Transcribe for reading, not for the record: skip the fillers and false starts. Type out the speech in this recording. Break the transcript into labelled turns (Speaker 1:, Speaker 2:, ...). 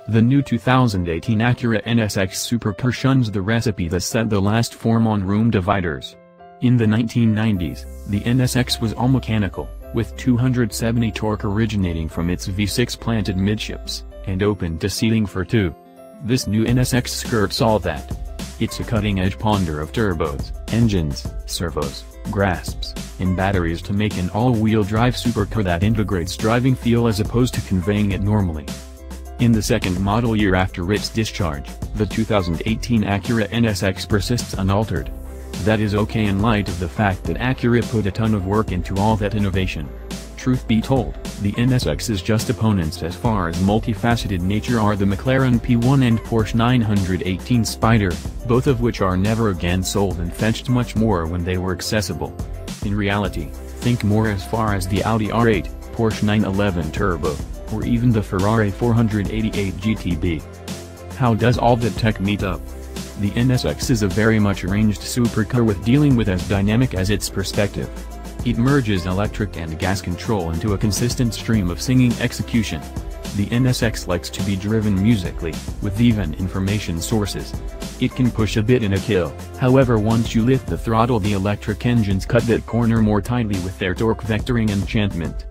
Speaker 1: The new 2018 Acura NSX supercar shuns the recipe that set the last form on room dividers. In the 1990s, the NSX was all mechanical, with 270 torque originating from its V6 planted midships, and open to seating for two. This new NSX skirts all that. It's a cutting-edge ponder of turbos, engines, servos, grasps, and batteries to make an all-wheel drive supercar that integrates driving feel as opposed to conveying it normally. In the second model year after its discharge, the 2018 Acura NSX persists unaltered. That is okay in light of the fact that Acura put a ton of work into all that innovation. Truth be told, the NSX's just opponents as far as multifaceted nature are the McLaren P1 and Porsche 918 Spyder, both of which are never again sold and fetched much more when they were accessible. In reality, think more as far as the Audi R8, Porsche 911 Turbo, or even the Ferrari 488 GTB. How does all that tech meet up? The NSX is a very much arranged supercar with dealing with as dynamic as its perspective. It merges electric and gas control into a consistent stream of singing execution. The NSX likes to be driven musically, with even information sources. It can push a bit in a kill, however once you lift the throttle the electric engines cut that corner more tightly with their torque vectoring enchantment.